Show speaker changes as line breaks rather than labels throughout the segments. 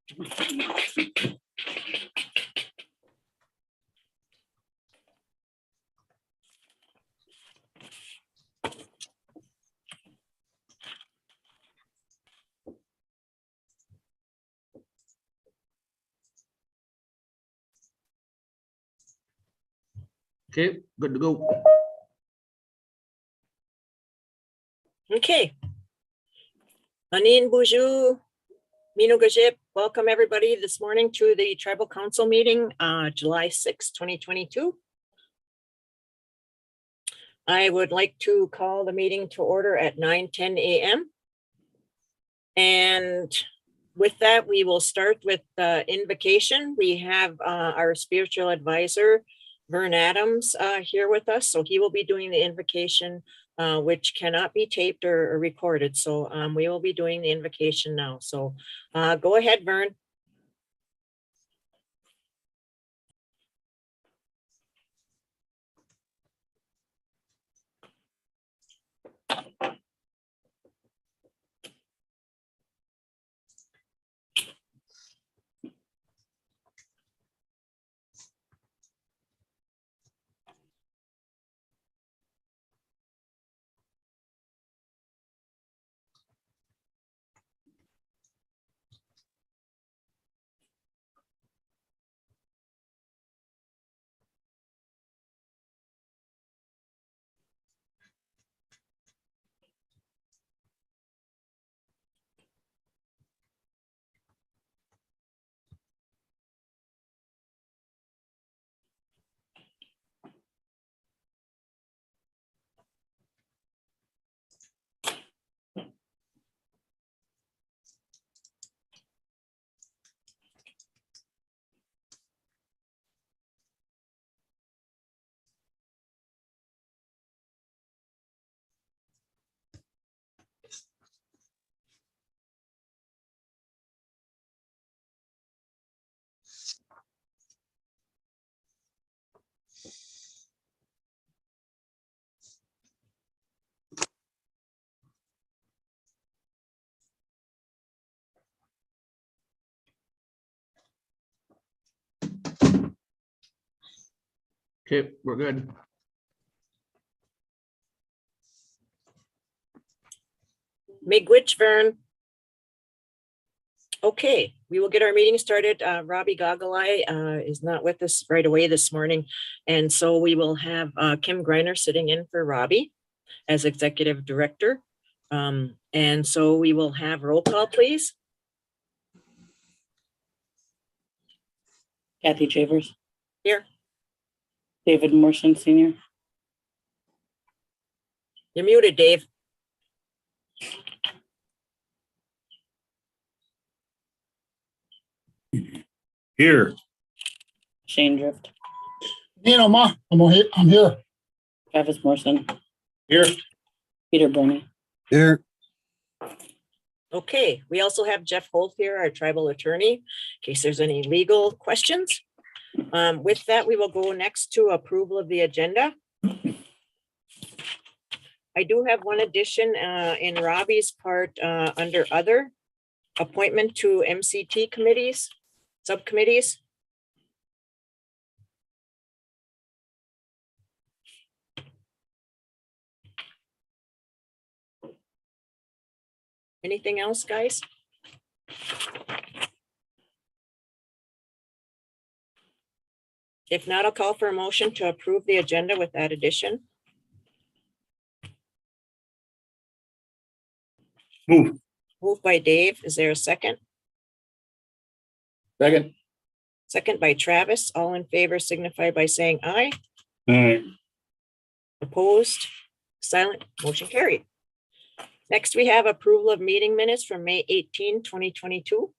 Okay, good to go.
Okay. Anin Boujou, Minogajip, welcome everybody this morning to the Tribal Council meeting, July 6, 2022. I would like to call the meeting to order at 9:10 a.m. And with that, we will start with the invocation. We have our spiritual advisor, Vern Adams, here with us. So he will be doing the invocation, which cannot be taped or recorded. So we will be doing the invocation now. So go ahead, Vern.
Okay, we're good.
Miigwech, Vern. Okay, we will get our meeting started. Robbie Gogolai is not with us right away this morning. And so we will have Kim Greiner sitting in for Robbie as executive director. And so we will have roll call, please.
Kathy Chavers.
Here.
David Morrison Sr.
You're muted, Dave.
Here.
Shane Drift.
I'm here.
Travis Morrison.
Here.
Peter Burney.
Here.
Okay, we also have Jeff Holt here, our tribal attorney, in case there's any legal questions. With that, we will go next to approval of the agenda. I do have one addition in Robbie's part under other appointment to MCT committees, subcommittees. Anything else, guys? If not, I'll call for a motion to approve the agenda with that addition.
Move.
Moved by Dave. Is there a second?
Second.
Second by Travis. All in favor signify by saying aye.
Aye.
Opposed? Silent? Motion carried. Next, we have approval of meeting minutes from May 18, 2022.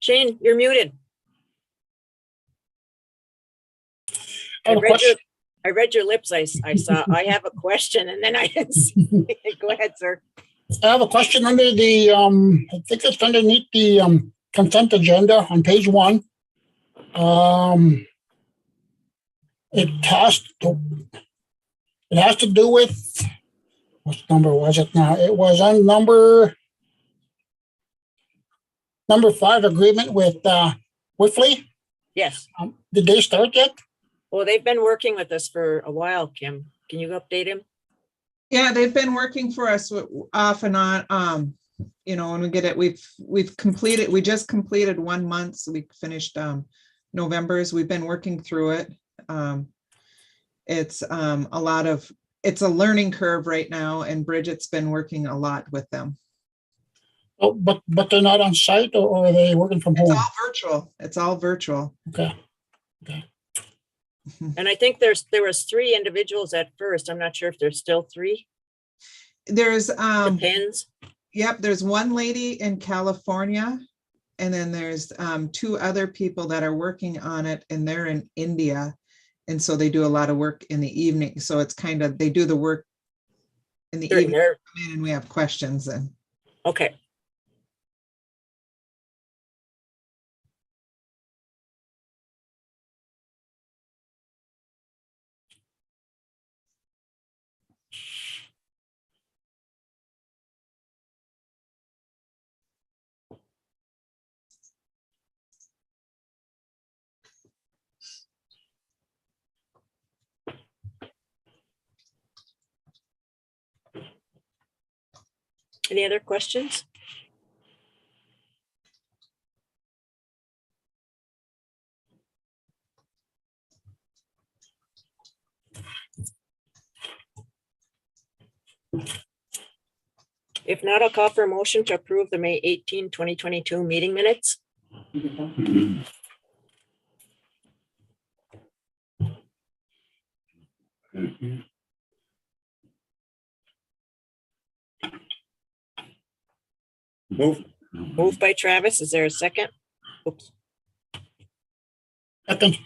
Shane, you're muted.
I have a question.
I read your lips. I saw, I have a question and then I didn't see. Go ahead, sir.
I have a question under the, I think it's underneath the consent agenda on page 1. It has to do with, what number was it now? It was on number 5, agreement with Whiffley.
Yes.
Did they start yet?
Well, they've been working with us for a while, Kim. Can you update him?
Yeah, they've been working for us off and on. When we get it, we've completed, we just completed 1 month. So we finished November's. We've been working through it. It's it's a learning curve right now, and Bridget's been working a lot with them.
Oh, but they're not on site, or are they working from
It's
home?
all virtual. It's all virtual.
Okay.
And I think there was 3 individuals at first. I'm not sure if there's still 3.
There's
Depends.
Yep, there's one lady in California, and then there's 2 other people that are working on it, and they're in India. And so they do a lot of work in the evening. So it's kind of, they do the work in the evening, and we have questions. And
Okay. Any other questions? If not, I'll call for a motion to approve the May 18, 2022 meeting minutes.
Move.
Moved by Travis. Is there a second? Oops.
Second.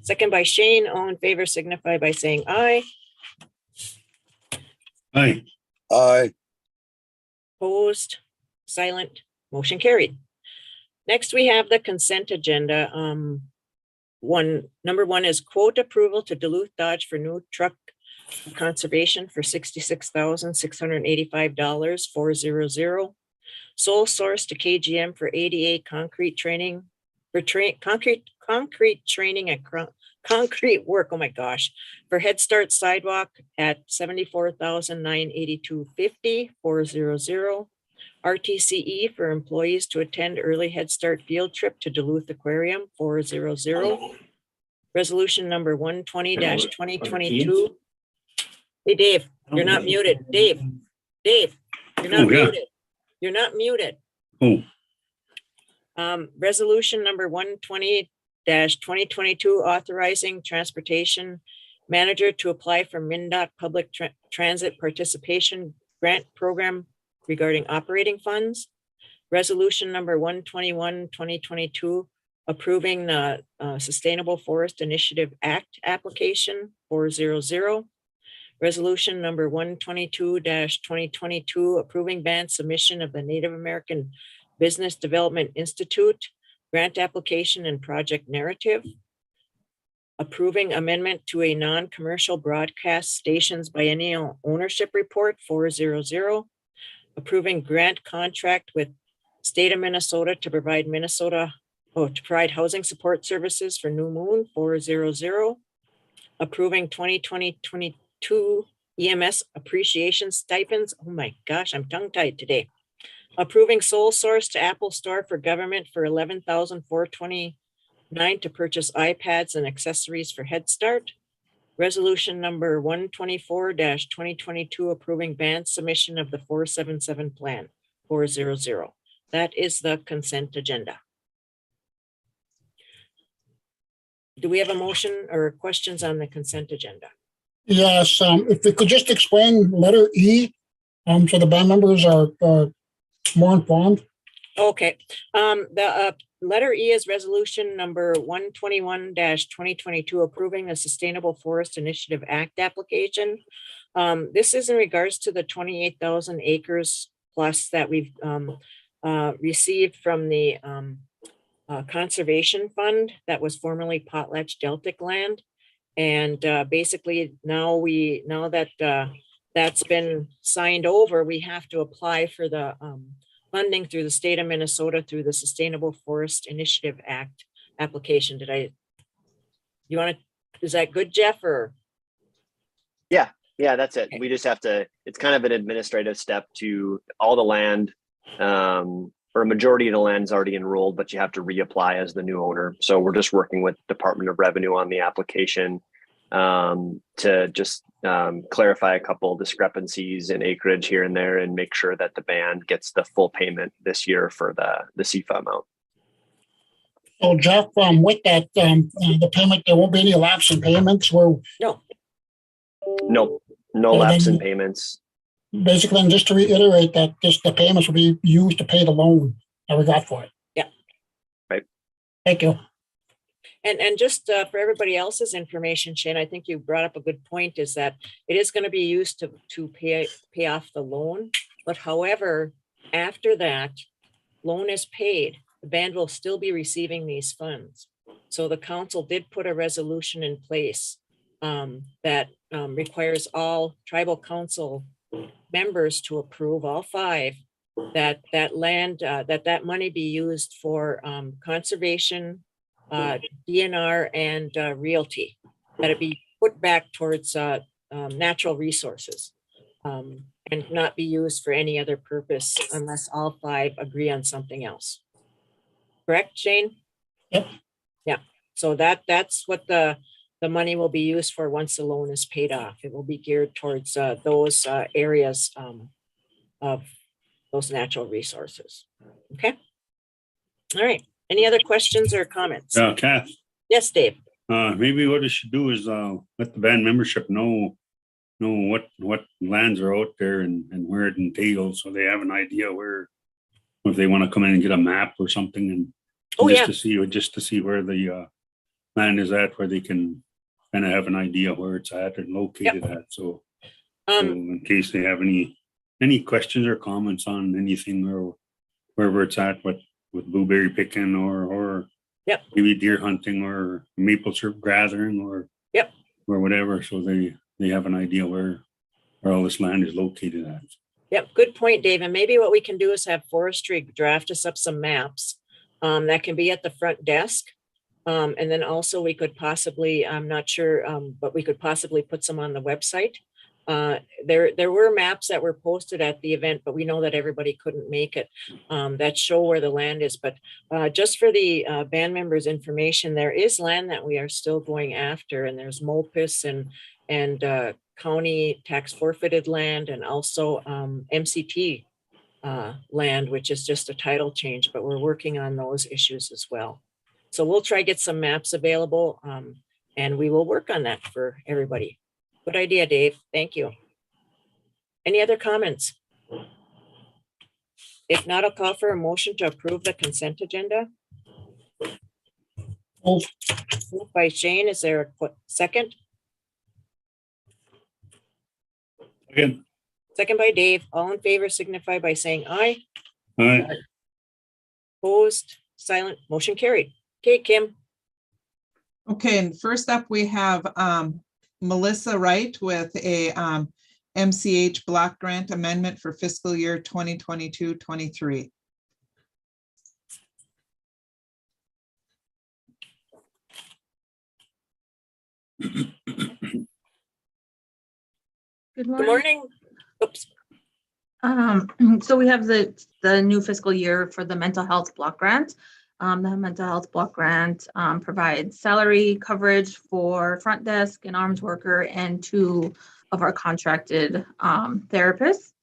Second by Shane. All in favor signify by saying aye.
Aye.
Aye.
Opposed, silent, motion carried. Next, we have the consent agenda. Number 1 is quote approval to Duluth Dodge for new truck conservation for $66,685, 400. Sole source to KGM for ADA concrete training for concrete training at concrete work. Oh my gosh, for Head Start sidewalk at $74,982.50, 400. RTCE for employees to attend early Head Start field trip to Duluth Aquarium, 400. Resolution number 120-2022. Hey, Dave, you're not muted. Dave, you're not
Oh, yeah.
muted. You're not muted.
Oh,
Resolution number 120-2022, authorizing transportation manager to apply for MnDOT Public Transit Participation Grant Program regarding operating funds. Resolution number 121-2022, approving the Sustainable Forest Initiative Act application, 400. Resolution number 122-2022, approving band submission of the Native American Business Development Institute grant application and project narrative. Approving amendment to a non-commercial broadcast stations biennial ownership report, 400. Approving grant contract with State of Minnesota to provide housing support services for New Moon, 400. Approving 2020-22 EMS appreciation stipends. Oh my gosh, I'm tongue-tied today. Approving sole source to Apple Store for government for $11,429 to purchase iPads and accessories for Head Start. Resolution number 124-2022, approving band submission of the 477 plan, 400. That is the consent agenda. Do we have a motion or questions on the consent agenda?
Yes, if we could just explain letter E, so the band members are more informed.
Okay, the Letter E is resolution number 121-2022, approving the Sustainable Forest Initiative Act application. This is in regards to the 28,000 acres plus that we've received from the Conservation Fund that was formerly Potlatch Deltic land. And basically now that that's been signed over, we have to apply for the funding through the state of Minnesota through the Sustainable Forest Initiative Act application. Is that good, Jeff, or?
Yeah, that's it. We just have to, it's kind of an administrative step to all the land, or a majority of the land is already enrolled, but you have to reapply as the new owner. So we're just working with Department of Revenue on the application to just clarify a couple discrepancies in acreage here and there and make sure that the band gets the full payment this year for the CFA amount.
So Jeff, with that, the payment, there won't be any lapse in payments where
No lapse in payments.
basically, and just to reiterate that just the payments will be used to pay the loan that we got for it.
Yeah.
Right.
Thank you.
And just for everybody else's information, Shane, I think you brought up a good point, is that it is going to be used to pay off the loan. But however, after that loan is paid, the band will still be receiving these funds. So the council did put a resolution in place that requires all tribal council members to approve, all 5, that land, that money be used for conservation, DNR, and realty, that it be put back towards natural resources and not be used for any other purpose unless all 5 agree on something else. Correct, Shane?
Yep.
Yeah, so that's what the money will be used for once the loan is paid off. It will be geared towards those areas of those natural resources. Okay. All right. Any other questions or comments?
Kath,
Yes, Dave.
maybe what we should do is let the band membership know what lands are out there and where it entails, so they have an idea where, if they want to come in and get a map or something, and just to see where the land is at, where they can kind of have an idea where it's at and located at. So, in case they have any questions or comments on anything or wherever it's at, with blueberry picking or maybe deer hunting or maple syrup gathering or whatever, so they have an idea where all this land is located at.
Yep, good point, Dave. And maybe what we can do is have forestry draft us up some maps that can be at the front desk. And then also we could possibly, I'm not sure, but we could possibly put some on the website. There were maps that were posted at the event, but we know that everybody couldn't make it, that show where the land is. But just for the band members' information, there is land that we are still going after, and there's MOPIS and county tax forfeited land, and also MCT land, which is just a title change, but we're working on those issues as well. So we'll try to get some maps available, and we will work on that for everybody. Good idea, Dave. Thank you. Any other comments? If not, I'll call for a motion to approve the consent agenda.
Move.
Moved by Shane. Is there a second?
Again,
Second by Dave. All in favor signify by saying aye.
aye.
Opposed, silent, motion carried. Okay, Kim.
Okay, and first up, we have Melissa Wright with a MCH block grant amendment for fiscal year 2022-23.
Good
Good
morning.
morning. Oops.
So we have the new fiscal year for the mental health block grant. The mental health block grant provides salary coverage for front desk and arms worker and 2 of our contracted therapists.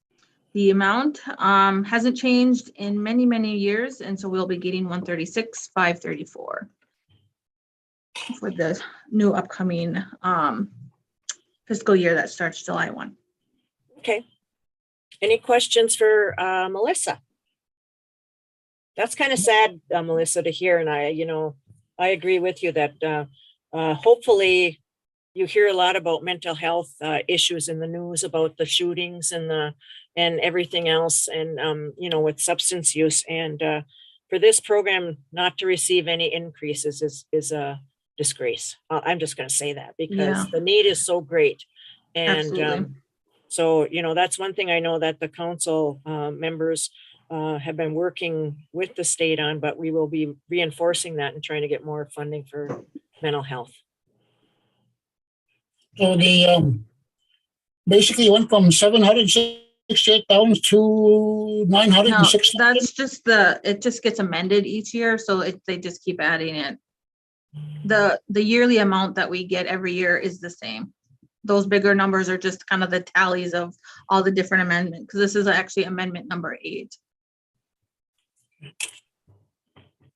The amount hasn't changed in many, many years, and so we'll be getting $136,534 for the new upcoming fiscal year that starts July 1.
Okay. Any questions for Melissa? That's kind of sad, Melissa, to hear. And I agree with you that hopefully you hear a lot about mental health issues in the news about the shootings and everything else, and with substance use. And for this program not to receive any increases is a disgrace. I'm just going to say that because
Yeah.
the need is so great. And
Absolutely.
so, that's one thing I know that the council members have been working with the state on, but we will be reinforcing that and trying to get more funding for mental health.
So the, basically went from 768,000 to 960.
No, that's just it just gets amended each year, so they just keep adding it. The yearly amount that we get every year is the same. Those bigger numbers are just kind of the tallies of all the different amendments, because this is actually amendment number 8.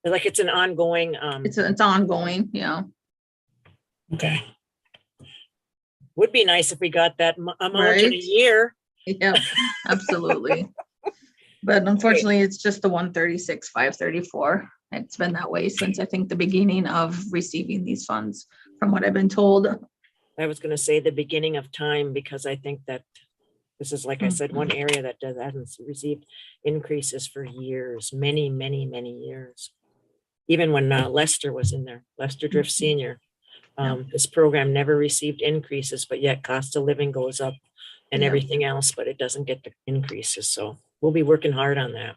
Like it's an ongoing.
It's ongoing, yeah.
Okay.
Would be nice if we got that amount in a
Right.
year.
Yeah, absolutely. But unfortunately, it's just the 136,534. It's been that way since I think the beginning of receiving these funds, from what I've been told.
I was going to say the beginning of time, because I think that this is, like I said, one area that hasn't received increases for years, many, many, many years. Even when Lester was in there, Lester Drift Senior, this program never received increases, but yet cost of living goes up and everything else, but it doesn't get the increases. So we'll be working hard on that.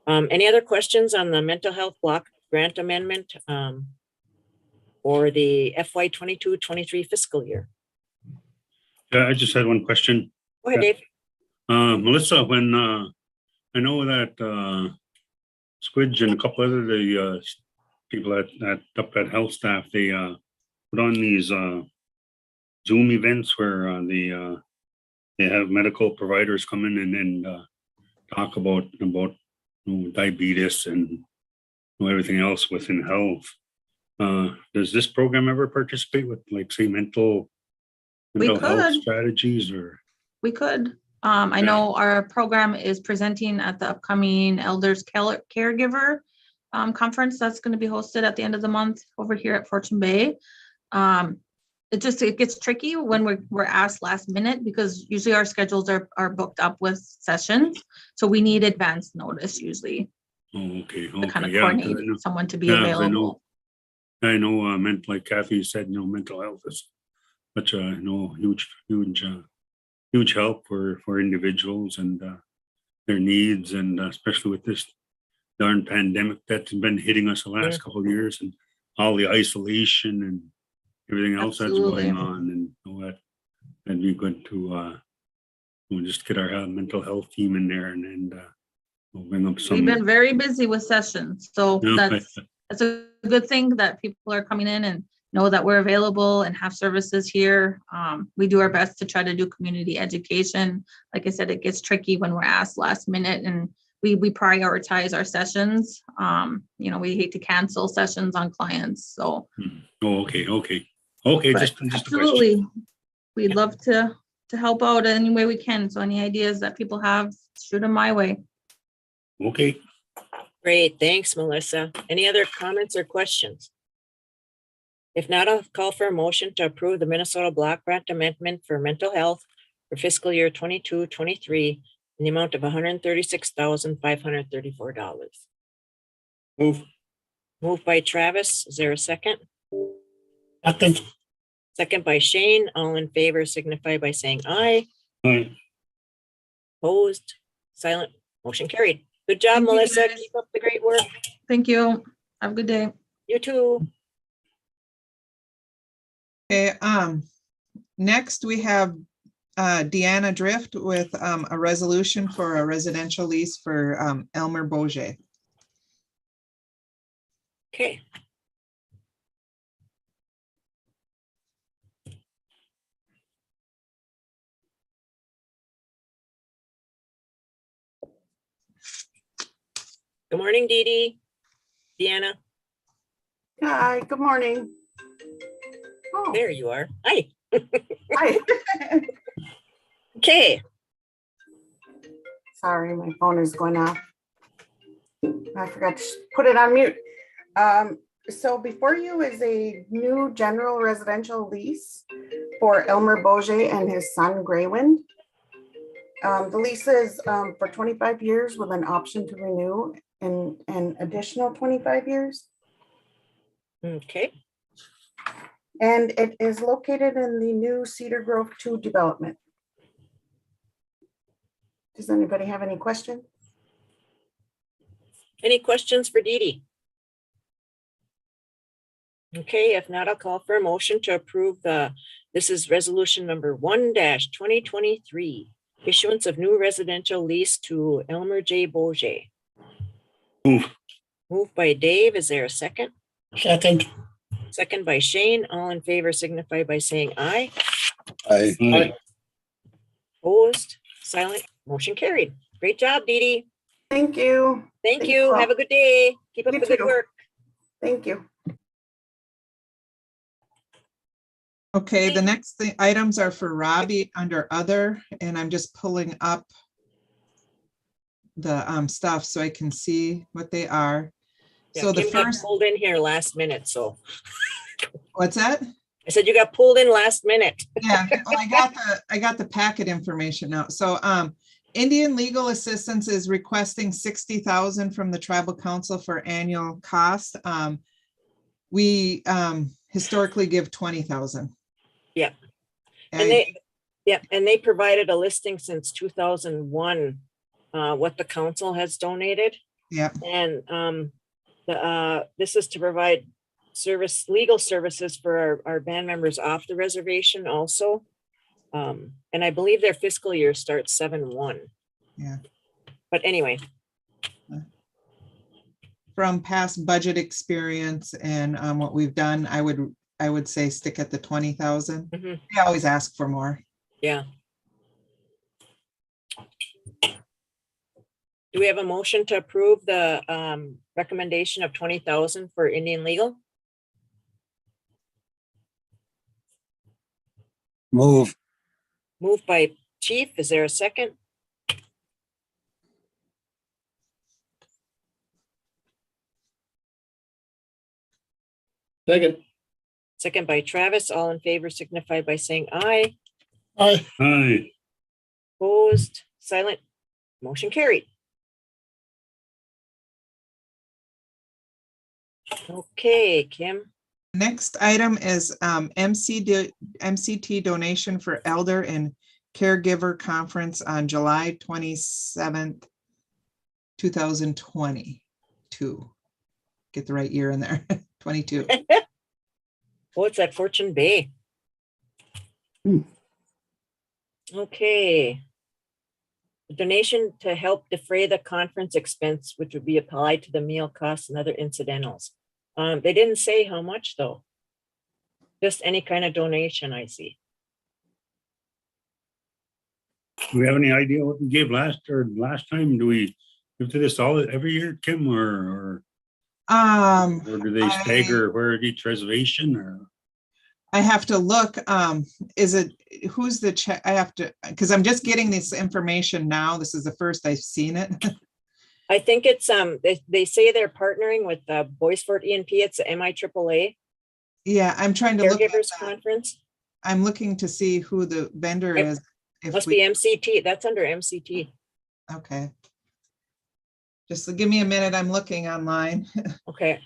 Any other questions on the mental health block grant amendment or the FY 22-23 fiscal year?
Yeah, I just had one question.
Go ahead, Dave.
Melissa, when I know that Squidge and a couple other the people up at health staff, they put on these Zoom events where they have medical providers come in and talk about diabetes and everything else within health. Does this program ever participate with, like, say, mental health
could.
strategies? Or
We could. I know our program is presenting at the upcoming Elders Caregiver conference that's going to be hosted at the end of the month over here at Fortune Bay. It gets tricky when we're asked last minute, because usually our schedules are booked up with sessions. So we need advance notice usually
okay,
to kind of
yeah,
coordinate someone to be available.
I know, like Kathy said, mental health is such a huge help for individuals and their needs, and especially with this darn pandemic that's been hitting us the last couple of years, and all the isolation and everything else
Absolutely.
that's going on, and that'd be good to we'll just get our mental health team in there and we'll bring up some.
We've been very busy with sessions, so that's a good thing that people are coming in and know that we're available and have services here. We do our best to try to do community education. Like I said, it gets tricky when we're asked last minute, and we prioritize our sessions. We hate to cancel sessions on clients. So.
Okay. Just
absolutely. We'd love to help out any way we can. So any ideas that people have, shoot them my way.
Okay.
Great. Thanks, Melissa. Any other comments or questions? If not, I'll call for a motion to approve the Minnesota Block Grant Amendment for mental health for fiscal year 22-23 in the amount of $136,534. Moved by Travis. Is there a second?
Second.
Second by Shane. All in favor signify by saying aye.
Aye.
Opposed? Silent? Motion carried. Good job,
Thank you,
Melissa.
guys.
Keep up the great work.
Thank you. Have a good day.
You too.
Okay, next we have Deanna Drift with a resolution for a residential lease for Elmer Bourget.
Okay. Good morning, Dee Dee. Deanna.
Hi, good morning. Oh,
There you are. Hi.
hi.
Okay.
Sorry, my phone is going off. I forgot to put it on mute. So before you is a new general residential lease for Elmer Bourget and his son Graywind. The lease is for 25 years with an option to renew in an additional 25 years.
Okay,
And it is located in the new Cedar Grove 2 development. Does anybody have any questions?
any questions for Dee Dee? Okay, if not, I'll call for a motion to approve this is resolution number 1-2023, issuance of new residential lease to Elmer J. Bourget.
Move.
Moved by Dave. Is there a second?
Second.
Second by Shane. All in favor signify by saying aye.
Aye.
Opposed, silent, motion carried. Great job, Dee Dee.
Thank you.
Thank
Thanks
you.
all.
Have a good day. Keep up
You
the good
too.
work.
Thank you.
Okay, the next items are for Robbie under other, and I'm just pulling up the stuff so I can see what they are.
Yeah,
So the
Kim got
first,
pulled in here last minute, so
what's that?
I said you got pulled in last minute.
Yeah, well, I got the packet information now. So Indian Legal Assistance is requesting 60,000 from the Tribal Council for annual cost. We historically give 20,000.
Yeah. And they provided a listing since 2001, what the council has donated.
Yeah.
And this is to provide legal services for our band members off the reservation also. And I believe their fiscal year starts 7/1.
Yeah.
But anyway.
From past budget experience and what we've done, I would say stick at the 20,000.
Mhm.
They always ask for more.
Yeah. Do we have a motion to approve the recommendation of 20,000 for Indian Legal?
Move.
Moved by Chief. Is there a second?
Second.
Second by Travis. All in favor signify by saying aye.
Aye.
Aye.
Opposed, silent, motion carried. Okay, Kim.
Next item is MCT donation for elder and caregiver conference on July 27th, 2022. Get the right year in there, 22.
Oh, it's at Fortune Bay. Okay. The donation to help defray the conference expense, which would be applied to the meal costs and other incidentals. They didn't say how much though. Just any kind of donation, I see.
Do we have any idea what we gave last time? Do we give to this every year, Kim, or do they stagger where at each reservation or?
I have to look, who's the check? I have to, because I'm just getting this information now. This is the first I've seen it.
I think it's, they say they're partnering with Boys Fort E&P. It's the MIAAA
Yeah, I'm trying to look at
Caregivers
that.
Conference.
I'm looking to see who the vendor is. If
Must
we,
be MCT. That's under MCT.
okay. Just give me a minute. I'm looking online.
Okay.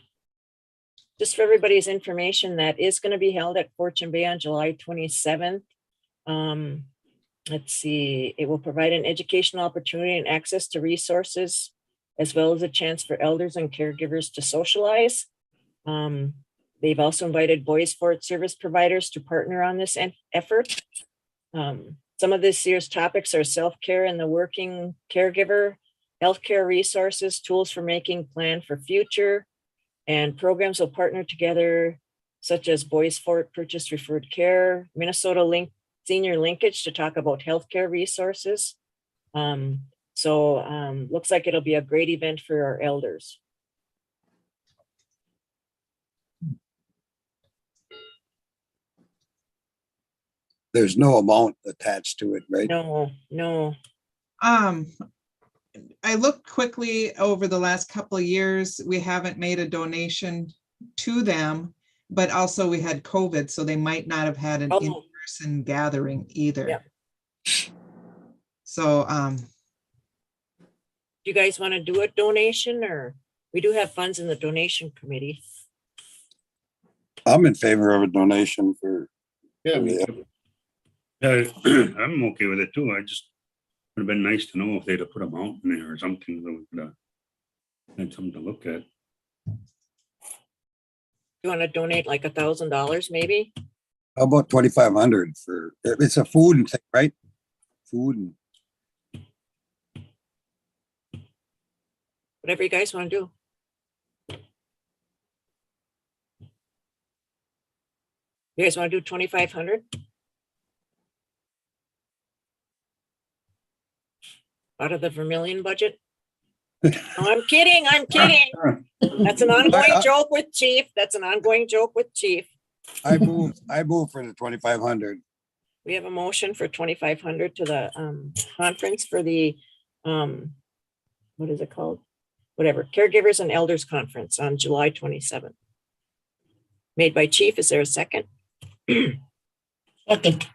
Just for everybody's information, that is going to be held at Fortune Bay on July 27th. Let's see, it will provide an educational opportunity and access to resources, as well as a chance for elders and caregivers to socialize. They've also invited Boys Fort service providers to partner on this effort. Some of this year's topics are self-care and the working caregiver, healthcare resources, tools for making plan for future, and programs will partner together, such as Boys Fort Purchase Referred Care, Minnesota Senior Linkage to talk about healthcare resources. Looks like it'll be a great event for our elders.
There's no amount attached to it, right?
No.
I looked quickly over the last couple of years. We haven't made a donation to them, but also we had COVID, so they might not have had an
Oh.
in-person gathering either.
Yeah.
So,
You guys want to do a donation, or we do have funds in the donation committee?
I'm in favor of a donation for,
Yeah, me
Yeah.
too.
I'm okay with it too. I just would have been nice to know if they'd have put a mountain there or something that we could have had something to look at.
You want to donate like $1,000 maybe?
how about 2,500 for, it's a food and thing, right? Food and,
Whatever you guys want to do. You guys want to do 2,500? Out of the Vermillion budget? No, I'm kidding, I'm kidding. That's an ongoing joke with Chief. That's an ongoing joke with Chief.
I move for the 2,500.
We have a motion for 2,500 to the conference for the, what is it called? Whatever, Caregivers and Elders Conference on July 27th. Made by Chief. Is there a second?
Second.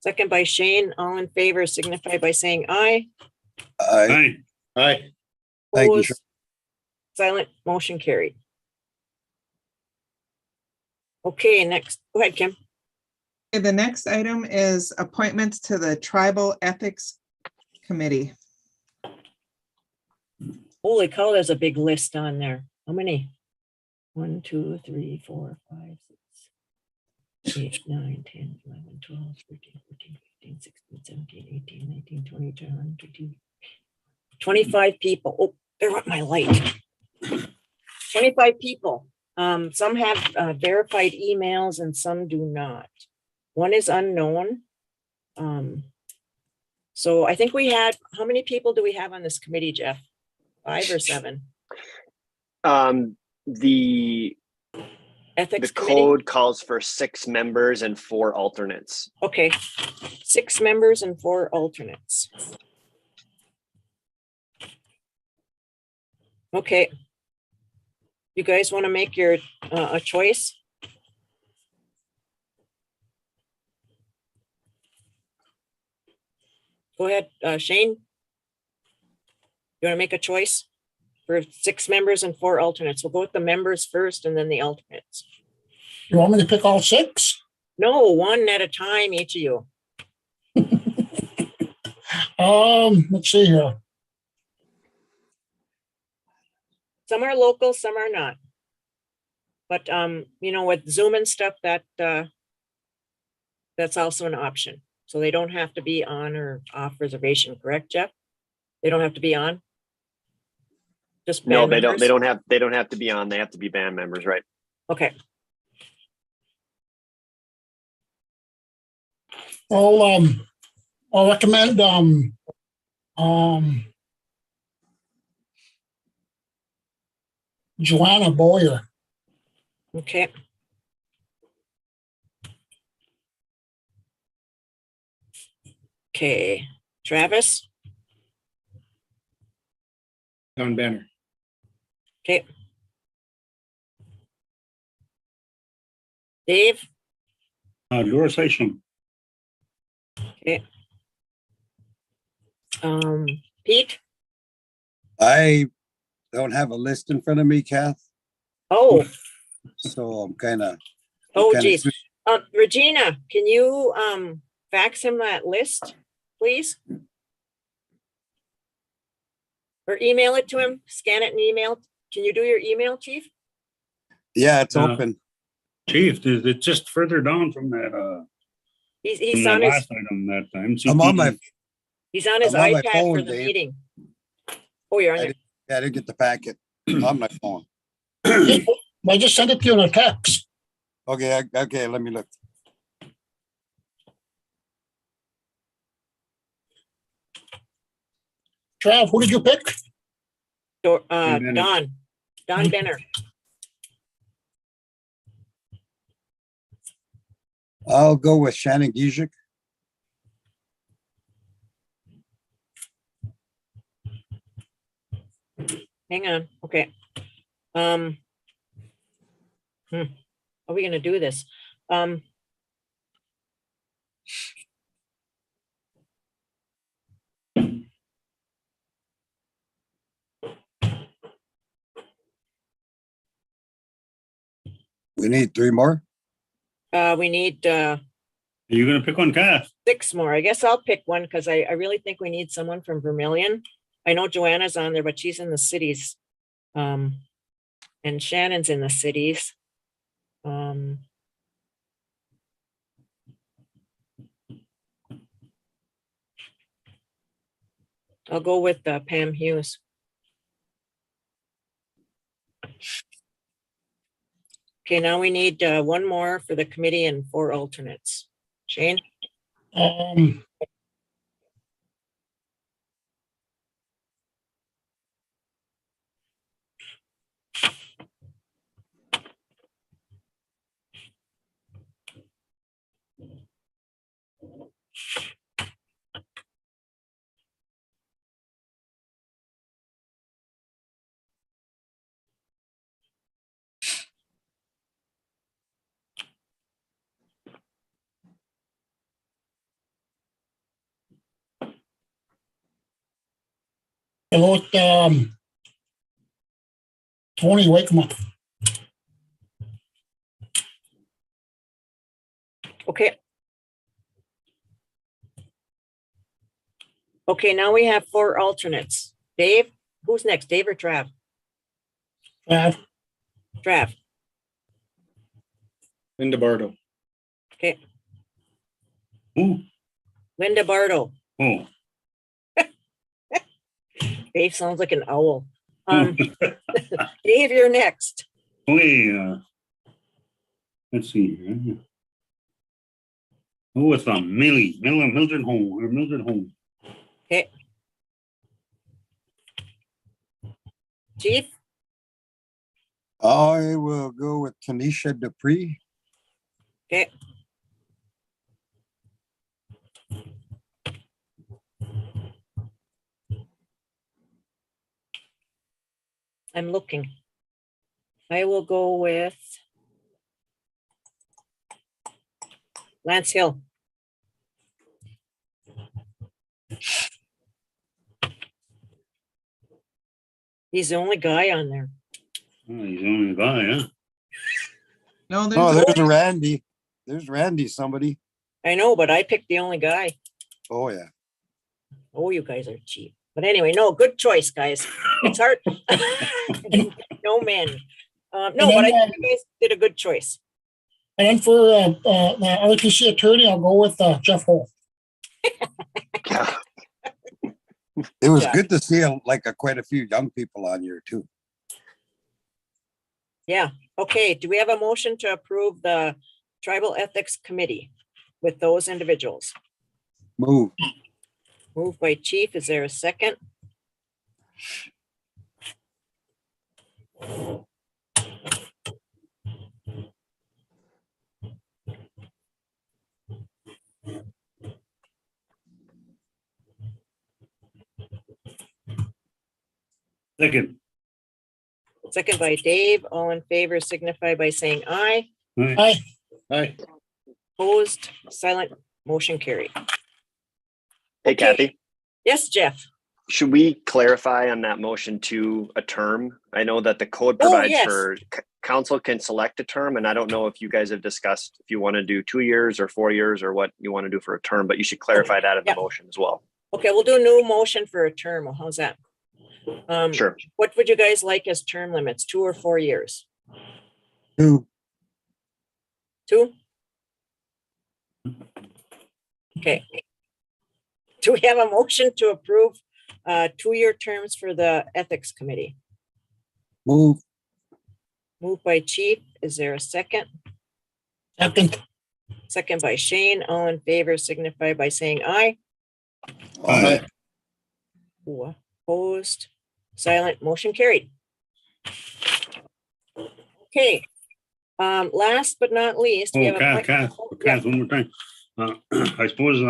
Second by Shane. All in favor signify by saying aye.
I,
Hi.
Thank you,
Opposed? Silent, motion carried. Okay, next, go ahead, Kim.
okay, the next item is appointments to the Tribal Ethics Committee.
Holy cow, there's a big list on there. How many? 1, 2, 3, 4, 5, 6, 8, 9, 10, 11, 12, 13, 14, 15, 16, 17, 18, 19, 20, 21, 22, 25 people. Oh, there went my light. 25 people. Some have verified emails and some do not. One is unknown. So I think we had, how many people do we have on this committee, Jeff? 5 or 7?
The
Ethics
the
committee?
code calls for 6 members and 4 alternates.
Okay, 6 members and 4 alternates. Okay. You guys want to make your a choice? Go ahead, Shane. You want to make a choice for 6 members and 4 alternates? We'll go with the members first and then the alternates.
You want me to pick all 6?
No, one at a time, each of you.
Let's see here.
Some are local, some are not. But you know, with Zoom and stuff, that that's also an option. So they don't have to be on or off reservation, correct, Jeff? They don't have to be on? Just
No,
band
they don't.
members?
They don't have to be on. They have to be band members, right?
Okay,
I'll recommend Joanna Boyer.
okay. Okay, Travis,
Don Banner.
okay. Dave,
Doris Isham.
okay. Pete,
I don't have a list in front of me, Kath,
oh,
so I'm kind of.
oh geez. Regina, can you fax him that list, please? Or email it to him, scan it and email. Can you do your email, Chief?
Yeah, it's open.
Chief, it's just further down from that,
He's
from
on
that
his,
last item, that
I'm on my,
he's on his
I'm on my
iPad
phone,
for the
Dave.
meeting. Oh, you're on
I
there.
I didn't get the packet on my phone.
I just sent it to you in a text.
Okay, okay, let me look.
Trav, who did you pick?
Bennett.
Don Benner.
I'll go with Shannon Gizik.
hang on, okay. How are we gonna do this?
We need 3 more.
We need
Are you gonna pick one, Kath?
6 more. I guess I'll pick one because I really think we need someone from Vermillion. I know Joanna's on there, but she's in the cities. And Shannon's in the cities. I'll go with Pam Hughes. Okay, now we need 1 more for the committee and 4 alternates. Shane?
About, Tony Wakeman.
Okay. Okay, now we have 4 alternates. Dave, who's next? Dave or Trav? Trav.
Linda Bardo.
Okay.
Ooh,
Linda Bardo.
oh,
Dave sounds like an owl. Dave, you're next.
okay, let's see. Oh, it's Mildred Home.
Okay. Chief?
I will go with Tanisha Dupree.
Okay. I'm looking. I will go with Lance Hill. He's the only guy on there.
Oh, he's the only guy, huh?
No,
Oh,
there's,
there's a Randy. There's Randy, somebody.
I know, but I picked the only guy.
Oh, yeah.
Oh, you guys are cheap. But anyway, no, good choice, guys. It's hard. No men. No, but I think you guys did a good choice.
And then for the RTC attorney, I'll go with Jeff Holt.
It was
Yeah.
good to see quite a few young people on here too.
Yeah. Okay. Do we have a motion to approve the Tribal Ethics Committee with those individuals?
Move.
Moved by Chief. Is there a second?
Second.
Second by Dave. All in favor signify by saying aye.
Aye.
Hi.
Opposed, silent, motion carried.
Hey,
Okay.
Kathy,
Yes, Jeff.
should we clarify on that motion to a term? I know that the code
Oh,
provides
yes.
for council can select a term, and I don't know if you guys have discussed if you want to do 2 years or 4 years or what you want to do for a term, but you should clarify that in
Yeah.
the motion as well.
Okay, we'll do a new motion for a term. How's that?
Sure.
What would you guys like as term limits, 2 or 4 years?
2.
2? Okay. Do we have a motion to approve 2-year terms for the Ethics Committee?
Move.
Moved by Chief. Is there a second?
Second.
Second by Shane. All in favor signify by saying aye.
Aye.
Ooh, opposed, silent, motion carried. Okay. Last but not least, we
Oh,
have a
Kath, one more time. I suppose,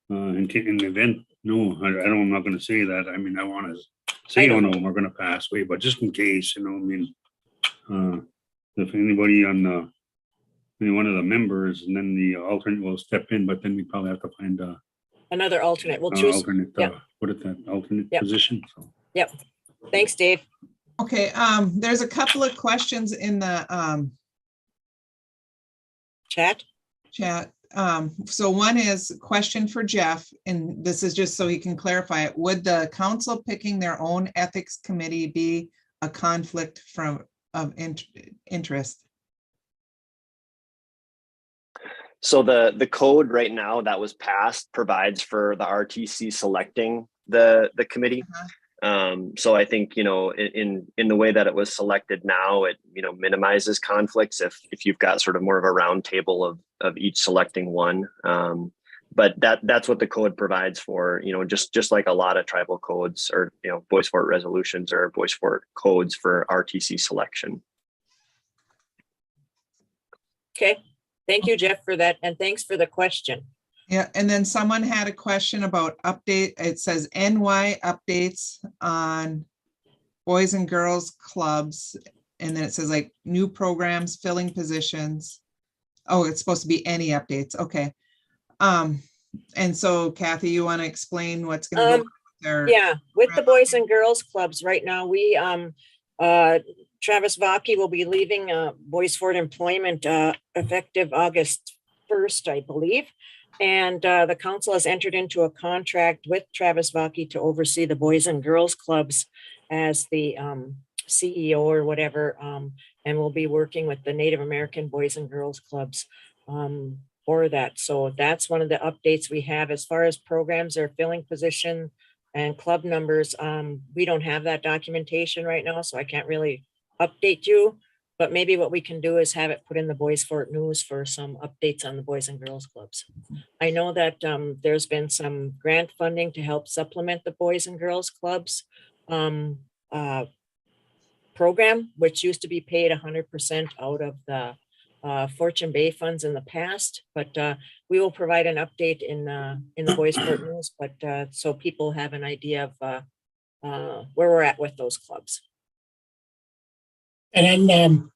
in the event, no, I'm not gonna say that. I mean, I want to say none of them are gonna pass away, but just in case, I mean, if anybody on any one of the members and then the alternate will step in, but then we probably have to find
Another alternate. We'll choose.
alternate,
yeah.
what is that, alternate
Yep.
position? So.
Yep. Thanks, Dave.
Okay, there's a couple of questions in the
Chat.
chat. So one is a question for Jeff, and this is just so he can clarify it. Would the council picking their own ethics committee be a conflict of interest?
So the code right now that was passed provides for the RTC selecting the committee. So I think, in the way that it was selected now, it, minimizes conflicts if you've got sort of more of a round table of each selecting one. But that's what the code provides for, just like a lot of tribal codes or, voice fort resolutions or voice fort codes for RTC selection.
Okay. Thank you, Jeff, for that. And thanks for the question.
Yeah, and then someone had a question about update. It says NY updates on boys and girls clubs. And then it says like new programs, filling positions. Oh, it's supposed to be any updates. Okay. And so Kathy, you want to explain what's going to go there?
Yeah, with the boys and girls clubs right now, we Travis Vaki will be leaving Boys Fort employment effective August 1st, I believe. And the council has entered into a contract with Travis Vaki to oversee the boys and girls clubs as the CEO or whatever. And we'll be working with the Native American boys and girls clubs for that. So that's one of the updates we have as far as programs or filling position and club numbers. We don't have that documentation right now, so I can't really update you. But maybe what we can do is have it put in the Boys Fort News for some updates on the boys and girls clubs. I know that there's been some grant funding to help supplement the boys and girls clubs program, which used to be paid 100% out of the Fortune Bay funds in the past. But we will provide an update in the Boys Fort News, but so people have an idea of where we're at with those clubs.
And then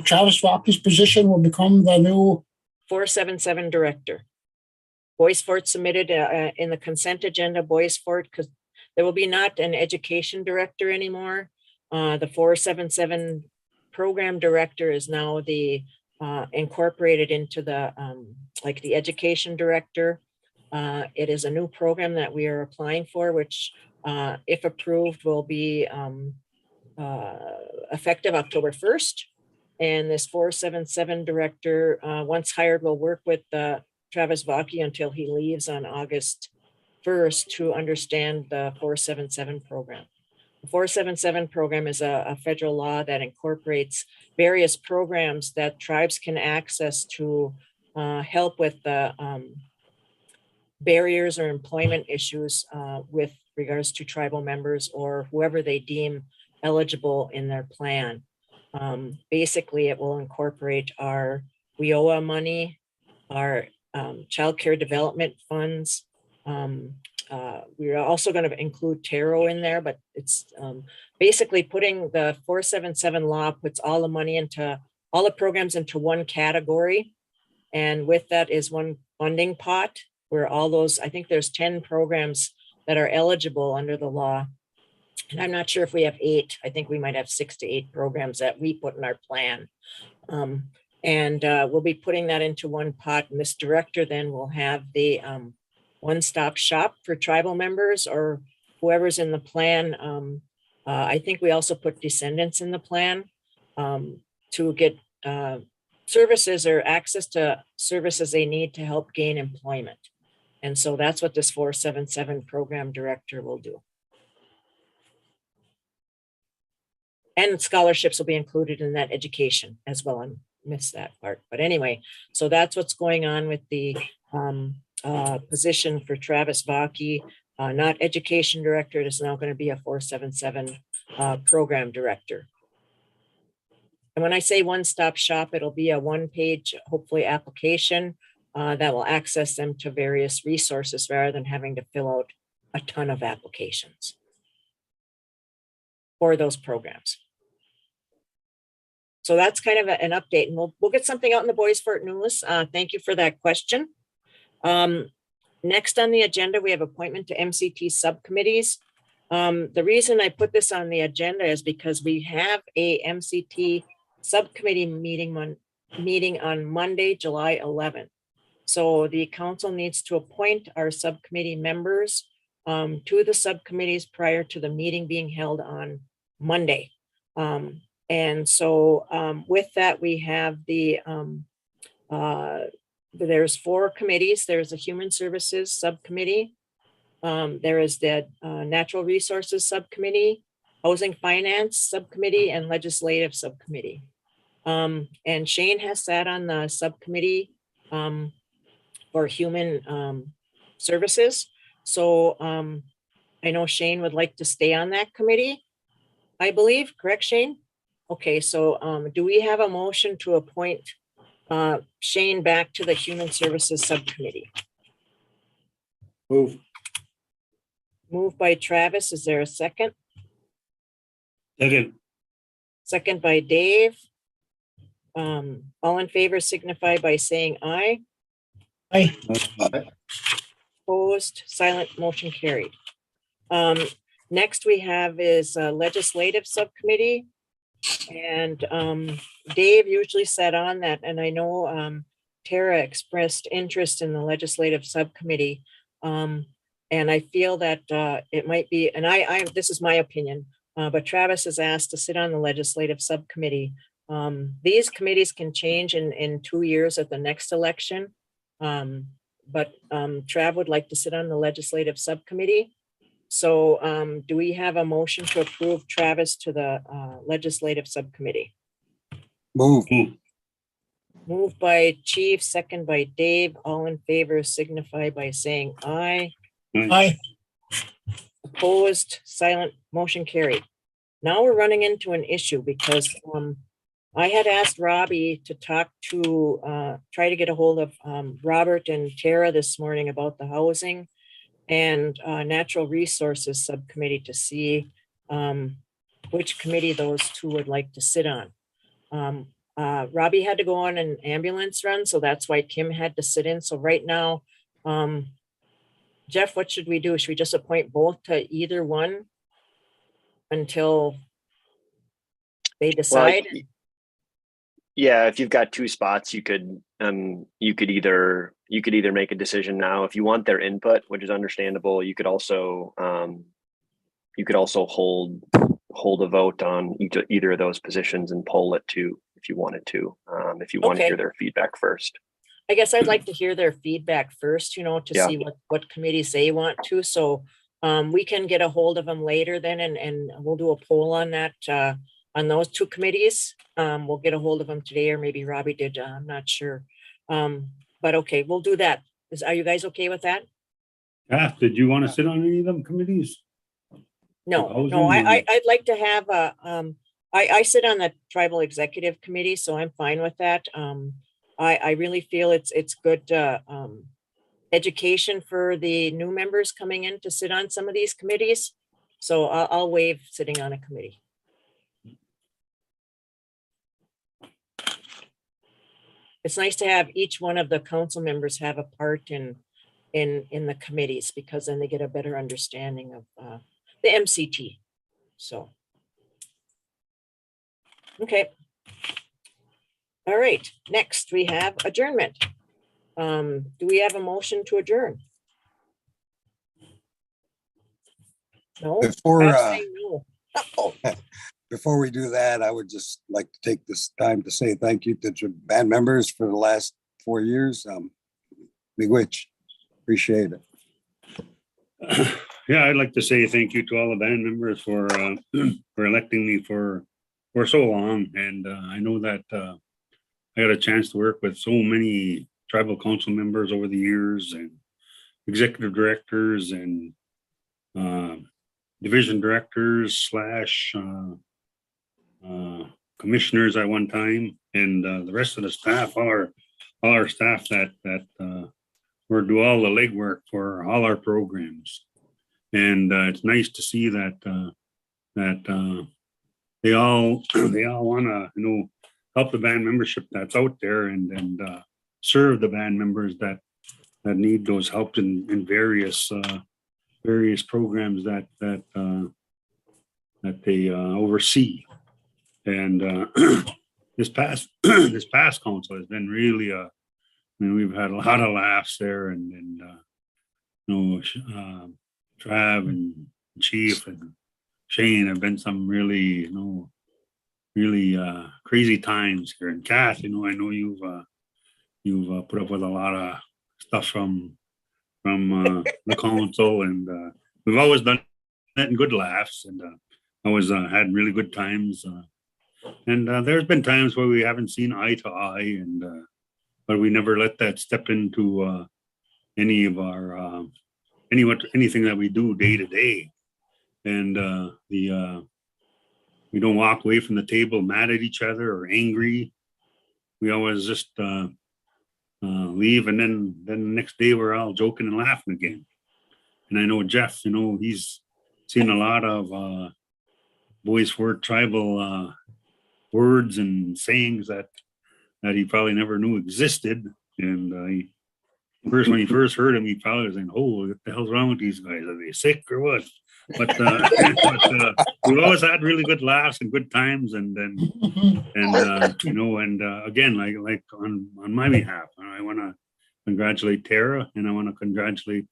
Travis Vaki's position will become the new
477 director. Boys Fort submitted in the consent agenda, Boys Fort, because there will be not an education director anymore. The 477 program director is now the incorporated into the like the education director. It is a new program that we are applying for, which if approved will be effective October 1st. And this 477 director, once hired, will work with Travis Vaki until he leaves on August 1st to understand the 477 program. The 477 program is a federal law that incorporates various programs that tribes can access to help with the barriers or employment issues with regards to tribal members or whoever they deem eligible in their plan. Basically, it will incorporate our WIOA money, our child care development funds. We are also going to include TARO in there, but it's basically putting the 477 law puts all the money into all the programs into one category. And with that is one funding pot where all those, I think there's 10 programs that are eligible under the law. And I'm not sure if we have 8. I think we might have 6 to 8 programs that we put in our plan. And we'll be putting that into one pot. And this director then will have the one-stop shop for tribal members or whoever's in the plan. I think we also put descendants in the plan to get services or access to services they need to help gain employment. And so that's what this 477 program director will do. And scholarships will be included in that education as well. I missed that part. But anyway, so that's what's going on with the position for Travis Vaki, not education director. It is now going to be a 477 program director. And when I say one-stop shop, it'll be a one-page, hopefully, application that will access them to various resources rather than having to fill out a ton of applications. for those programs. So that's kind of an update, and we'll get something out in the Boys Fort News. Thank you for that question. Next on the agenda, we have appointment to MCT subcommittees. The reason I put this on the agenda is because we have a MCT subcommittee meeting on Monday, July 11th. So the council needs to appoint our subcommittee members to the subcommittees prior to the meeting being held on Monday. And so with that, we have there's 4 committees. There's a Human Services Subcommittee. There is the Natural Resources Subcommittee, Housing Finance Subcommittee, and Legislative Subcommittee. And Shane has sat on the subcommittee for Human Services. So I know Shane would like to stay on that committee, I believe, correct, Shane? Okay, so do we have a motion to appoint Shane back to the Human Services Subcommittee?
Move.
Moved by Travis. Is there a second?
Second.
Second by Dave. All in favor signify by saying aye.
Aye.
Opposed, silent, motion carried. Next we have is Legislative Subcommittee. And Dave usually sat on that, and I know Tara expressed interest in the Legislative Subcommittee. And I feel that it might be, and this is my opinion, but Travis is asked to sit on the Legislative Subcommittee. These committees can change in 2 years at the next election. But Trav would like to sit on the Legislative Subcommittee. So do we have a motion to approve Travis to the Legislative Subcommittee?
Move.
Moved by Chief, second by Dave. All in favor signify by saying aye.
Aye.
Opposed, silent, motion carried. Now we're running into an issue because I had asked Robbie to talk to, try to get a hold of Robert and Tara this morning about the housing and Natural Resources Subcommittee to see which committee those two would like to sit on. Robbie had to go on an ambulance run, so that's why Kim had to sit in. So right now, Jeff, what should we do? Should we just appoint both to either one until they decide?
Well, yeah, if you've got 2 spots, you could either make a decision now if you want their input, which is understandable. You could also hold a vote on either of those positions and poll it too if you wanted to. If you want to hear their feedback first.
I guess I'd like to hear their feedback first, to see what committees they want to. So we can get a hold of them later then, and we'll do a poll on that, on those 2 committees. We'll get a hold of them today, or maybe Robbie did, I'm not sure. But okay, we'll do that. Are you guys okay with that?
Yeah, did you want to sit on any of them committees?
No, I'd like to have I sit on the Tribal Executive Committee, so I'm fine with that. I really feel it's good education for the new members coming in to sit on some of these committees. So I'll waive sitting on a committee. It's nice to have each one of the council members have a part in the committees, because then they get a better understanding of the MCT. So, okay. All right, next we have adjournment. Do we have a motion to adjourn? No.
Before,
Perhaps saying no. Oh,
Before we do that, I would just like to take this time to say thank you to band members for the last 4 years. Miigwech, appreciate it.
Yeah, I'd like to say thank you to all the band members for electing me for so long. And I know that I got a chance to work with so many tribal council members over the years, and executive directors and division directors / commissioners at one time, and the rest of the staff, all our staff that were do all the legwork for all our programs. And it's nice to see that they all want to, help the band membership that's out there and serve the band members that need those help in various programs that they oversee. And this past council has been really we've had a lot of laughs there, and Trav and Chief and Shane have been some really really crazy times here. And Kath, I know you've put up with a lot of stuff from the council, and we've always done that in good laughs, and always had really good times. And there's been times where we haven't seen eye to eye, and but we never let that step into any of our anything that we do day to day. And we don't walk away from the table mad at each other or angry. We always just leave, and then the next day we're all joking and laughing again. And I know Jeff, he's seen a lot of Boys Fort tribal words and sayings that he probably never knew existed. And when he first heard him, he probably was saying, "Oh, what the hell's wrong with these guys? Are they sick or what?" But we've always had really good laughs and good times, and again, like on my behalf, I want to congratulate Tara, and I want to congratulate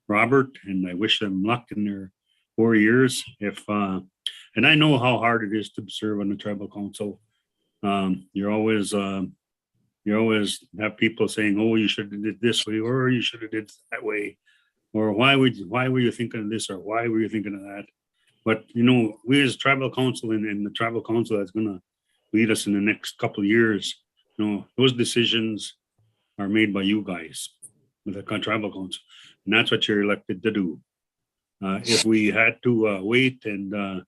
Robert, and I wish them luck in their 4 years. And I know how hard it is to serve on the tribal council. You always have people saying, "Oh, you should have did this way, or you should have did that way, or why were you thinking of this, or why were you thinking of that?" But we as tribal council and the tribal council that's going to lead us in the next couple of years, those decisions are made by you guys with the tribal council, and that's what you're elected to do. If we had to wait and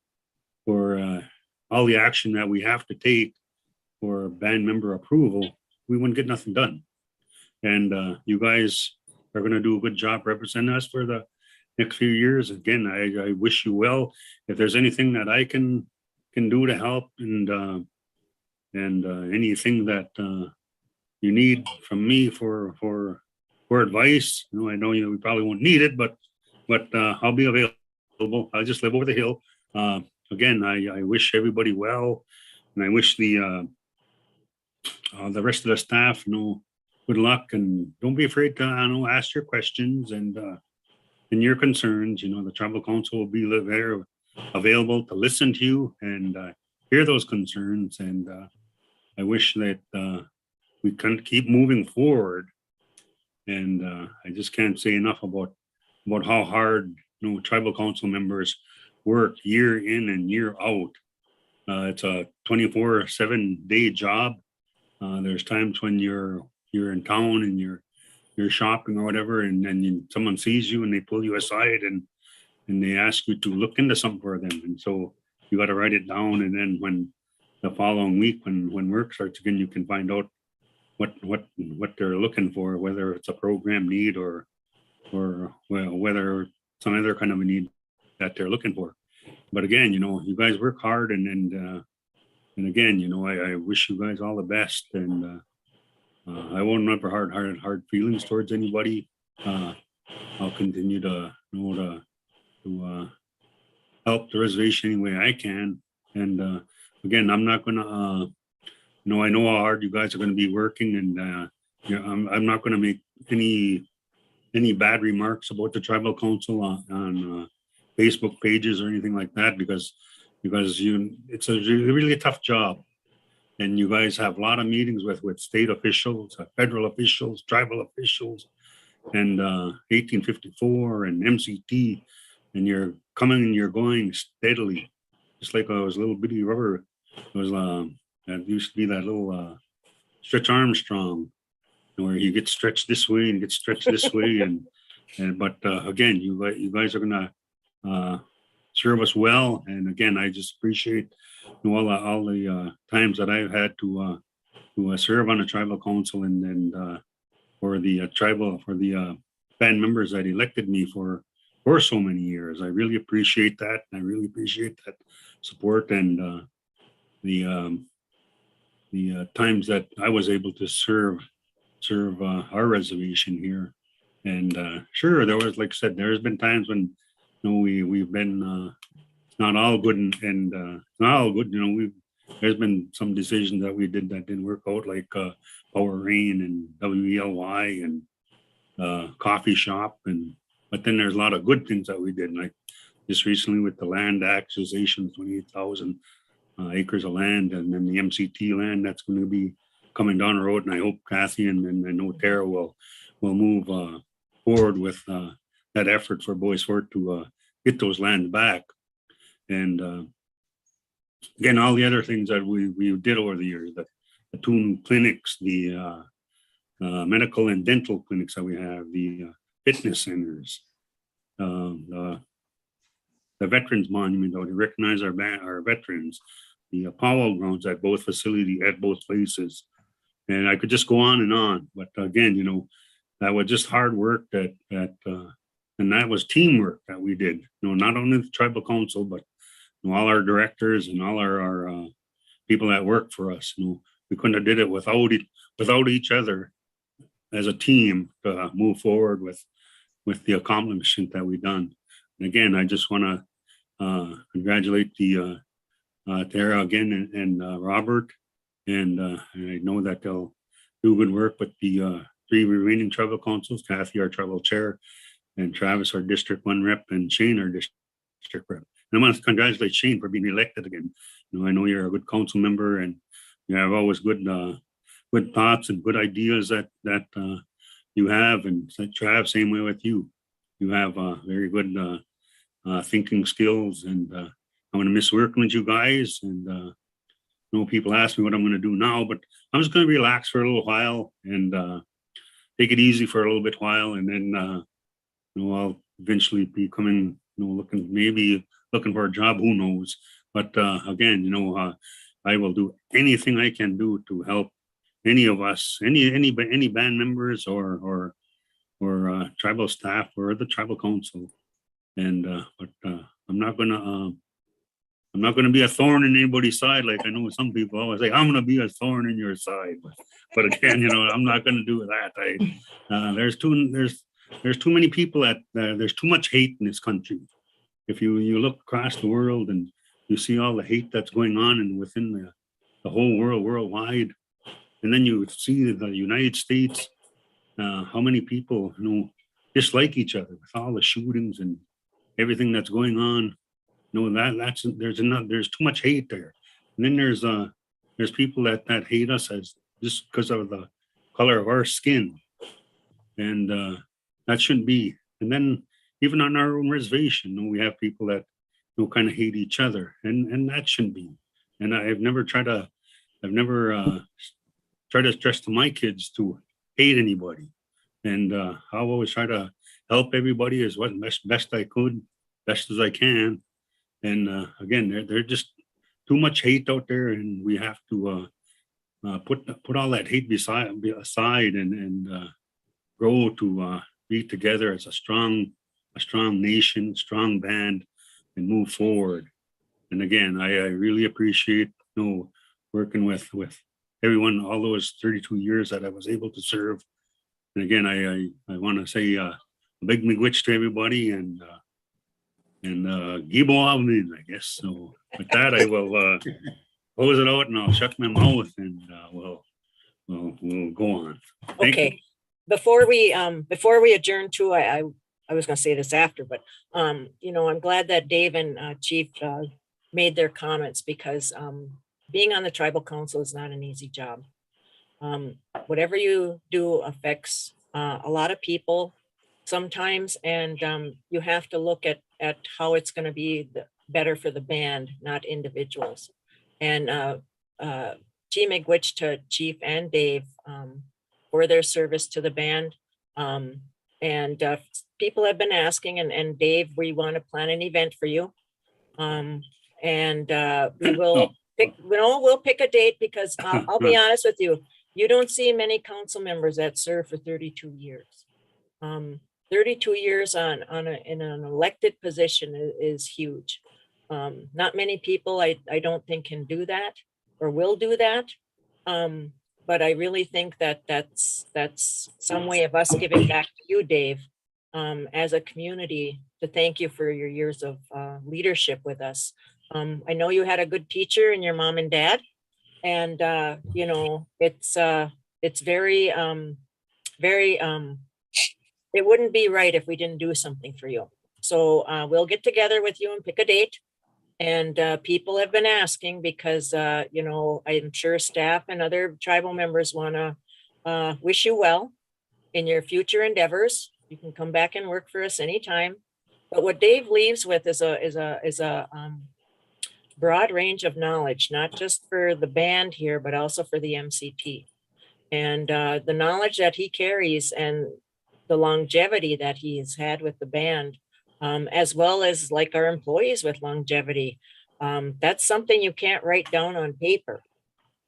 for all the action that we have to take for band member approval, we wouldn't get nothing done. And you guys are going to do a good job representing us for the next few years. Again, I wish you well. If there's anything that I can do to help, and anything that you need from me for advice, I know we probably won't need it, but I'll be available. I just live over the hill. Again, I wish everybody well, and I wish the rest of the staff, good luck, and don't be afraid to ask your questions and your concerns. The tribal council will be there available to listen to you and hear those concerns. And I wish that we can keep moving forward. And I just can't say enough about how hard tribal council members work year in and year out. It's a 24/7 day job. There's times when you're in town and you're shopping or whatever, and then someone sees you and they pull you aside and they ask you to look into something for them, and so you got to write it down. And then when the following week, when work starts again, you can find out what they're looking for, whether it's a program need or whether it's another kind of a need that they're looking for. But again, you guys work hard, and again, I wish you guys all the best, and I won't have hard feelings towards anybody. I'll continue to help the reservation any way I can. And again, I'm not gonna I know how hard you guys are going to be working, and I'm not going to make any bad remarks about the tribal council on Facebook pages or anything like that, because it's a really tough job, and you guys have a lot of meetings with state officials, federal officials, tribal officials, and 1854 and MCT, and you're coming and you're going steadily, just like I was a little bitty rubber. It was that used to be that little Stretch Armstrong, where you get stretched this way and get stretched this way, but again, you guys are gonna serve us well. And again, I just appreciate all the times that I've had to serve on the tribal council, and for the band members that elected me for for so many years. I really appreciate that. I really appreciate that support and the times that I was able to serve our reservation here. And sure, there was, like I said, there's been times when we've been not all good and not all good. There's been some decisions that we did that didn't work out, like Power Rain and WELY and Coffee Shop, but then there's a lot of good things that we did, like just recently with the land acquisition, 28,000 acres of land, and then the MCT land that's going to be coming down the road. And I hope Kathy and I know Tara will move forward with that effort for Bois Forte to get those lands back. And again, all the other things that we did over the years, the 2 new clinics, the medical and dental clinics that we have, the fitness centers, the Veterans Monument, to recognize our veterans, the powwow grounds at both places. And I could just go on. But again, that was just hard work and that was teamwork that we did. Not only the tribal council, but all our directors and all our people that work for us. We couldn't have did it without each other as a team to move forward with the accomplishment that we've done. And again, I just want to congratulate the Tara again and Robert, and I know that they'll do good work with the 3 remaining tribal councils, Kathy, our tribal chair, and Travis, our District 1 rep, and Shane, our district rep. And I want to congratulate Shane for being elected again. I know you're a good council member, and you have always good thoughts and good ideas that you have. And Trav, same way with you. You have very good thinking skills, and I'm going to miss working with you guys. And people ask me what I'm going to do now, but I'm just going to relax for a little while and take it easy for a little bit while, and then I'll eventually be coming, looking for a job. Who knows? But again, I will do anything I can do to help any of us, any band members or tribal staff or the tribal council. And but I'm not gonna be a thorn in anybody's side. Like I know some people always say, I'm gonna be a thorn in your side. But again, I'm not gonna do that. There's too many people there's too much hate in this country. If you look across the world and you see all the hate that's going on and within the whole world, worldwide, and then you see the United States, how many people dislike each other with all the shootings and everything that's going on. There's too much hate there. And then there's people that hate us as just because of the color of our skin, and that shouldn't be. And then even on our own reservation, we have people that kind of hate each other, and that shouldn't be. And I've never tried to stress to my kids to hate anybody. And I'll always try to help everybody as best I could, best as I can. And again, there's just too much hate out there, and we have to put all that hate aside and grow to be together as a strong nation, strong band, and move forward. And again, I really appreciate working with everyone all those 32 years that I was able to serve. And again, I want to say a big miigwech to everybody, and Gibo Almin, I guess. So with that, I will close it out, and I'll shut my mouth, and we'll go on. Thank you.
Okay. Before we adjourn too, I was going to say this after, but I'm glad that Dave and Chief made their comments, because being on the tribal council is not an easy job. Whatever you do affects a lot of people sometimes, and you have to look at how it's going to be better for the band, not individuals. And miigwech to Chief and Dave for their service to the band. And people have been asking, and Dave, we want to plan an event for you. And we will we'll pick a date, because I'll be honest with you, you don't see many council members that serve for 32 years. 32 years in an elected position is huge. Not many people I don't think can do that or will do that. But I really think that that's some way of us giving back to you, Dave, as a community, to thank you for your years of leadership with us. I know you had a good teacher in your mom and dad, and you know, it's very it wouldn't be right if we didn't do something for you. So we'll get together with you and pick a date. And people have been asking because, you know, I'm sure staff and other tribal members want to wish you well in your future endeavors. You can come back and work for us anytime. But what Dave leaves with is a broad range of knowledge, not just for the band here, but also for the MCT. And the knowledge that he carries and the longevity that he has had with the band, as well as like our employees with longevity. That's something you can't write down on paper.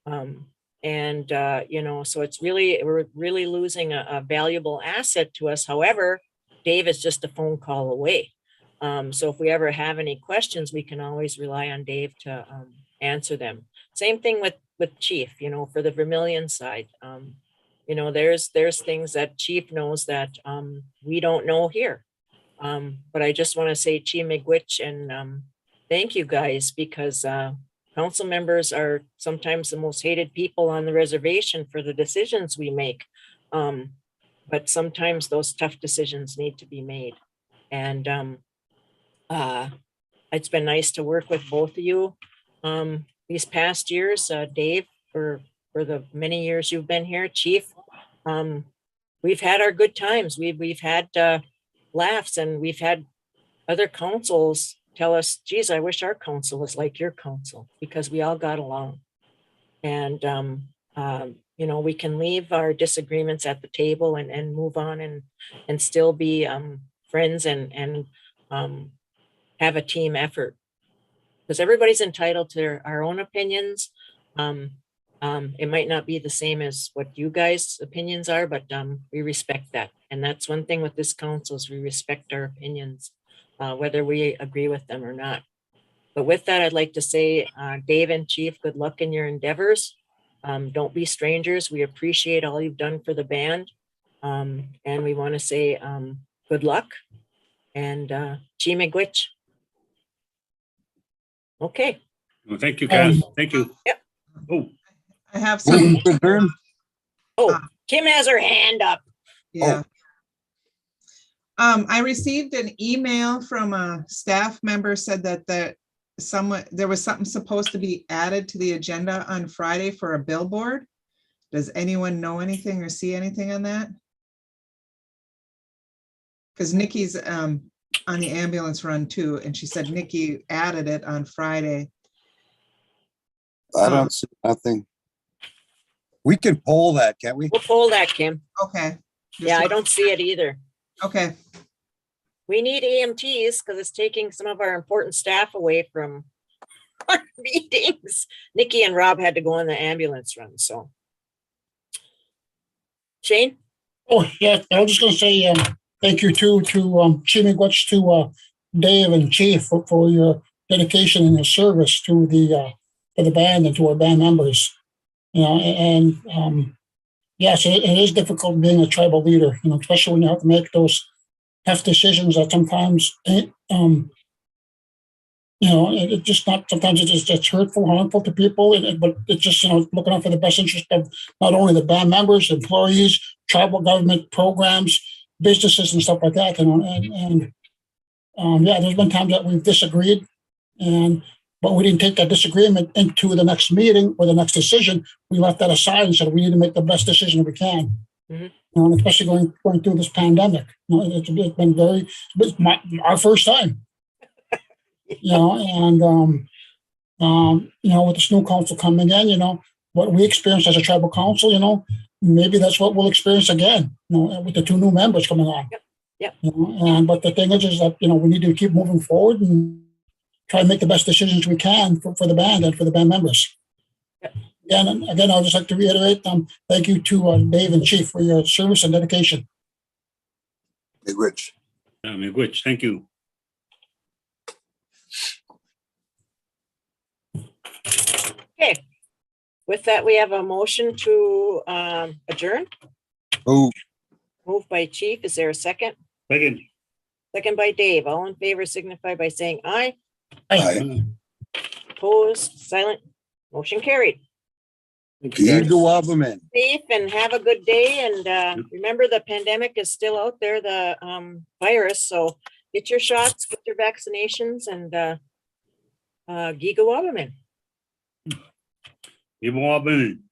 You know, so we're really losing a valuable asset to us. However, Dave is just a phone call away. So if we ever have any questions, we can always rely on Dave to answer them. Same thing with Chief, you know, for the Vermilion side. You know, there's things that Chief knows that we don't know here. But I just want to say, Chief Miigwech, and thank you guys, because council members are sometimes the most hated people on the reservation for the decisions we make. But sometimes those tough decisions need to be made. And it's been nice to work with both of you these past years. Dave, for the many years you've been here, Chief, we've had our good times. We've had laughs, and we've had other councils tell us, geez, I wish our council was like your council, because we all got along. And, you know, we can leave our disagreements at the table and move on and still be friends and have a team effort, because everybody's entitled to our own opinions. It might not be the same as what you guys' opinions are, but we respect that. And that's one thing with this council, is we respect our opinions, whether we agree with them or not. But with that, I'd like to say, Dave and Chief, good luck in your endeavors. Don't be strangers. We appreciate all you've done for the band. And we want to say good luck. And Chief Miigwech. Okay.
Well, thank you, Cass. Thank you.
Yep.
Oh,
I have some,
Oh, Kim has her hand up.
yeah. I received an email from a staff member, said that there was something supposed to be added to the agenda on Friday for a billboard. Does anyone know anything or see anything on that? Because Nikki's on the ambulance run too, and she said Nikki added it on Friday.
I don't see nothing. We can poll that, can't we?
We'll poll that, Kim.
Okay.
Yeah, I don't see it either.
Okay,
We need EMTs because it's taking some of our important staff away from our meetings. Nikki and Rob had to go on the ambulance run, so. Shane?
Oh, yeah, I was just gonna say, thank you to Chief Miigwech, to Dave and Chief for your dedication and your service to the band and to our band members. You know, and yes, it is difficult being a tribal leader, you know, especially when you have to make those tough decisions that sometimes, you know, it just not, sometimes it's just hurtful, harmful to people, but it's just, you know, looking out for the best interest of not only the band members, employees, tribal government programs, businesses and stuff like that, you know, and yeah, there's been times that we've disagreed, but we didn't take that disagreement into the next meeting or the next decision. We left that aside and said we need to make the best decision we can.
Mm-hmm.
You know, and especially going through this pandemic. You know, it's been our first time. You know, and you know, with this new council coming in, you know, what we experienced as a tribal council, you know, maybe that's what we'll experience again, you know, with the two new members coming on.
Yep.
You know, but the thing is that, you know, we need to keep moving forward and try to make the best decisions we can for the band and for the band members. Again, I'd just like to reiterate, thank you to Dave and Chief for your service and dedication.
Miigwech.
Which, thank you.
Okay. With that, we have a motion to adjourn.
Oh,
Moved by Chief. Is there a second?
Second.
Second by Dave. All in favor signify by saying aye.
aye.
Opposed, silent, motion carried.
Keep the Wabaman.
Safe and have a good day. And remember, the pandemic is still out there, the virus. So get your shots, get your vaccinations, and Giga Wabaman.
You've all been.